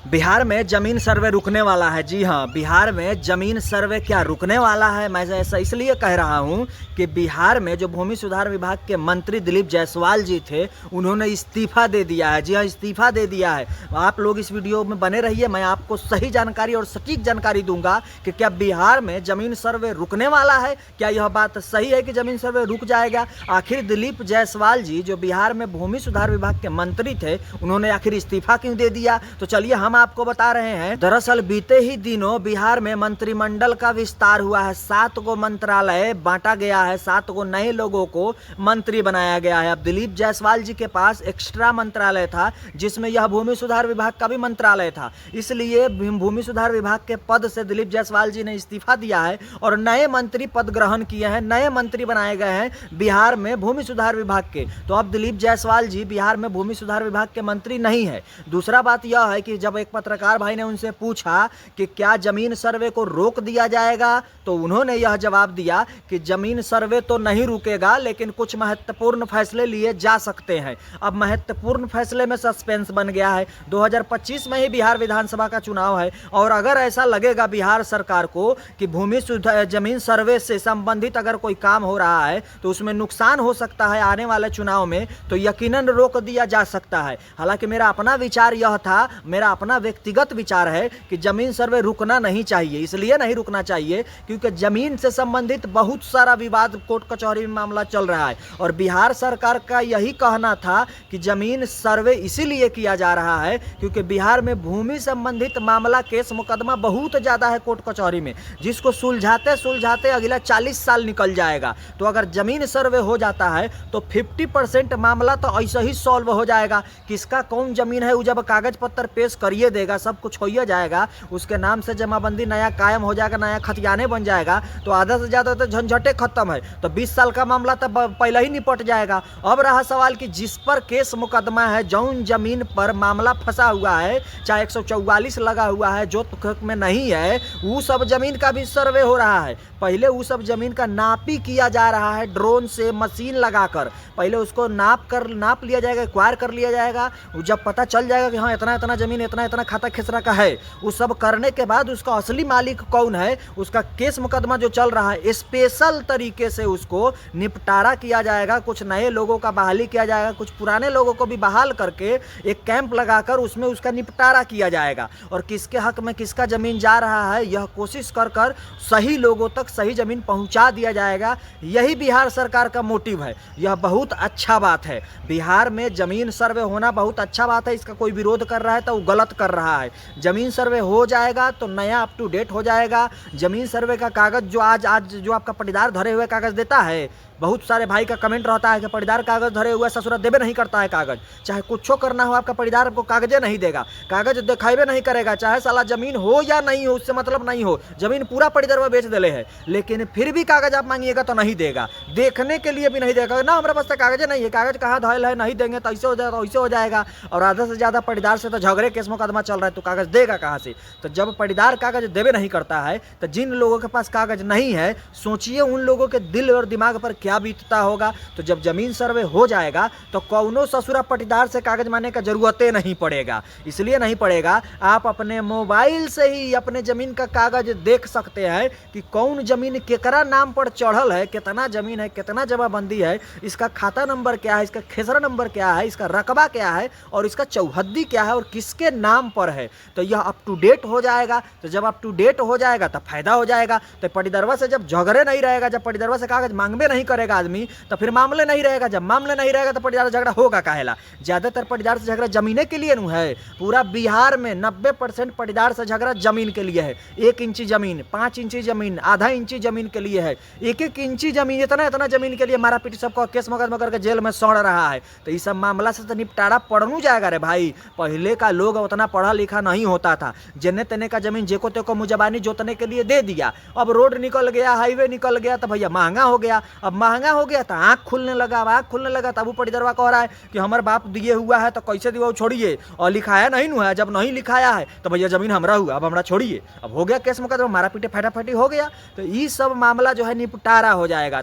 बिहार में जमीन सर्वे रुकने वाला है। जी हाँ, बिहार में जमीन सर्वे क्या रुकने वाला है? मैं ऐसा इसलिए कह रहा हूँ कि बिहार में जो भूमि सुधार विभाग के मंत्री दिलीप जायसवाल जी थे, उन्होंने इस्तीफा दे दिया है। जी हाँ, इस्तीफा दे दिया है। आप लोग इस वीडियो में बने रहिए, मैं आपको सही जानकारी और सटीक जानकारी दूंगा कि क्या बिहार में जमीन सर्वे रुकने वाला है। क्या यह बात सही है कि जमीन सर्वे रुक जाएगा? आखिर दिलीप जायसवाल जी जो बिहार में भूमि सुधार विभाग के मंत्री थे, उन्होंने आखिर इस्तीफा क्यों दे दिया? तो चलिए हम आपको बता रहे हैं। दरअसल बीते ही दिनों बिहार में मंत्रिमंडल का विस्तार हुआ है। 7 गो मंत्रालय बांटा गया है, 7 गो नए लोगों को मंत्री बनाया गया है। अब दिलीप जायसवाल जी के पास एक्स्ट्रा मंत्रालय था, जिसमें यह भूमि सुधार विभाग का भी मंत्रालय था। इसलिए भूमि सुधार विभाग के पद से दिलीप जायसवाल जी ने इस्तीफा दिया है और नए मंत्री पद ग्रहण किए हैं। नए मंत्री बनाए गए हैं बिहार में भूमि सुधार विभाग के। तो अब दिलीप जायसवाल जी बिहार में भूमि सुधार विभाग के मंत्री नहीं है। दूसरा बात यह है कि जब एक पत्रकार भाई ने उनसे पूछा कि क्या जमीन सर्वे को रोक दिया जाएगा, तो उन्होंने यह जवाब दिया कि जमीन सर्वे तो नहीं रुकेगा, लेकिन कुछ महत्वपूर्ण फैसले लिए जा सकते हैं। अब महत्वपूर्ण फैसले में सस्पेंस बन गया है। 2025 में ही बिहार विधानसभा का चुनाव है और अगर ऐसा लगेगा बिहार सरकार को कि जमीन सर्वे से संबंधित अगर कोई काम हो रहा है तो उसमें नुकसान हो सकता है आने वाले चुनाव में, तो यकीनन रोक दिया जा सकता है। हालांकि मेरा अपना विचार यह था, मेरा अपना व्यक्तिगत विचार है कि जमीन सर्वे रुकना नहीं चाहिए। इसलिए नहीं रुकना चाहिए क्योंकि जमीन से संबंधित बहुत सारा विवाद कोर्ट कचहरी में मामला चल रहा है और बिहार सरकार का यही कहना था कि जमीन सर्वे इसीलिए किया जा रहा है क्योंकि बिहार में भूमि संबंधित मामला केस मुकदमा बहुत ज्यादा है कोर्ट कचहरी में, जिसको सुलझाते सुलझाते अगला 40 साल निकल जाएगा। तो अगर जमीन सर्वे हो जाता है तो 50% मामला तो ऐसे ही सॉल्व हो जाएगा। किसका कौन जमीन है वो जब कागज पत्तर पेश करिए देगा, सब कुछ हो जाएगा, उसके नाम से जमाबंदी नया कायम हो जाएगा, नया खतियाने बन जाएगा, तो आधा से ज्यादा तो झंझटे खत्म है। तो 20 साल का मामला तो पहले ही निपट जाएगा। अब रहा सवाल कि जिस पर केस मुकदमा है, जौन जमीन पर मामला फंसा हुआ है, चाहे 144 लगा हुआ है, जो में नहीं है, वो सब जमीन का भी सर्वे हो रहा है। पहले वो सब जमीन का नापी किया जा रहा है, ड्रोन से मशीन लगाकर पहले उसको नाप लिया जाएगा, एक्वायर कर लिया जाएगा। जब पता चल जाएगा कि हाँ इतना इतना जमीन इतना इतना खाता खेसरा का है, वो सब करने के बाद उसका असली मालिक कौन है, उसका केस मुकदमा जो चल रहा है, स्पेशल तरीके से उसको निपटारा किया जाएगा। कुछ नए लोगों का बहाली किया जाएगा, कुछ पुराने लोगों को भी बहाल करके एक कैंप लगाकर उसमें उसका निपटारा किया जाएगा और किसके हक में किसका जमीन जा रहा है यह कोशिश कर सही लोगों तक सही जमीन पहुंचा दिया जाएगा। यही बिहार सरकार का मोटिव है। यह बहुत अच्छा बात है। बिहार में जमीन सर्वे होना बहुत अच्छा बात है। इसका कोई विरोध कर रहा है तो वो गलत कर रहा है। जमीन सर्वे हो जाएगा तो नया अप टू डेट हो जाएगा। जमीन सर्वे का कागज जो आज जो आपका पट्टीदार धरे हुए कागज देता है, बहुत सारे भाई का कमेंट रहता है कि पट्टीदार कागज धरे हुए ससुरा देवे नहीं करता है कागज। चाहे कुछ करना हो, आपका पट्टीदार आपको कागजे नहीं देगा, कागज दिखावे नहीं करेगा, चाहे साला जमीन हो या नहीं हो, उससे मतलब नहीं हो। जमीन पूरा पट्टीदार में बेच देले है, लेकिन फिर भी कागज आप मांगिएगा तो नहीं देगा, देखने के लिए भी नहीं देगा। ना हमारे पास तो कागज नहीं है, कागज कहाँ धयल है, नहीं देंगे तो ऐसे हो जाएगा, ऐसे हो जाएगा। और आधा से ज्यादा पट्टीदार से तो झगड़े केस मुकदमा चल रहा है, तो कागज देगा कहाँ से? तो जब पट्टीदार कागज देवे नहीं करता है तो जिन लोगों के पास कागज नहीं है, सोचिए उन लोगों के दिल और दिमाग पर क्या बीतता होगा। तो जब जमीन सर्वे हो जाएगा तो कौनो ससुरा पट्टीदार से कागज मांगने का जरूरत नहीं पड़ेगा। इसलिए नहीं पड़ेगा, आप अपने मोबाइल से ही अपने जमीन का कागज देख सकते हैं कि कौन जमीन केकरा नाम पर चढ़ल है, कितना जमीन है, कितना जमाबंदी है, इसका खाता नंबर क्या है, इसका खेसरा नंबर क्या है, इसका रकबा क्या है और इसका चौहद्दी क्या है और किसके नाम पर है। तो यह अप टू डेट हो जाएगा। तो जब अप टू डेट हो जाएगा तो फायदा हो जाएगा। तो पट्टीदरवा से जब झगड़े नहीं रहेगा, जब पट्टीदरवा से कागज मांगबे नहीं करेगा आदमी, तो फिर मामले नहीं रहेगा। जब मामले नहीं रहेगा तो पट्टीदार झगड़ा होगा काहेला? ज्यादातर पट्टीदार से झगड़ा जमीने के लिए नहीं है। पूरा बिहार में 90% पट्टीदार से झगड़ा जमीन के लिए है। 1 इंची जमीन, 5 इंची जमीन, आधा इंची जमीन के लिए है। 1-1 इंची जमीन, इतना इतना जमीन के लिए मारा पीटी सबको केस मुकदमा करके जेल में सड़ रहा है। तो इस सब मामला से तो निपटारा पड़नू जाएगा रे भाई। पहले का लोग उतना पढ़ा लिखा नहीं होता था, जने तने का जमीन जेको तेको मुजबानी जोतने के लिए दे दिया। अब रोड निकल गया, हाईवे निकल गया तो भैया महंगा हो गया। अब महंगा हो गया तो आँख खुलने लगा, आँख खुलने लगा। तब वो पट्टीदरवा कह रहा है कि हमारे बाप दिए हुआ है तो कैसे दिया, छोड़िए। और लिखाया नहीं हुआ है, जब नहीं लिखाया है तो भैया जमीन हमरा हुआ, अब हमरा छोड़िए। अब हो गया केस मुकदमा, मारा पीटे फटाफटी हो गया। तो ये सब मामला जो है निपटारा हो जाएगा।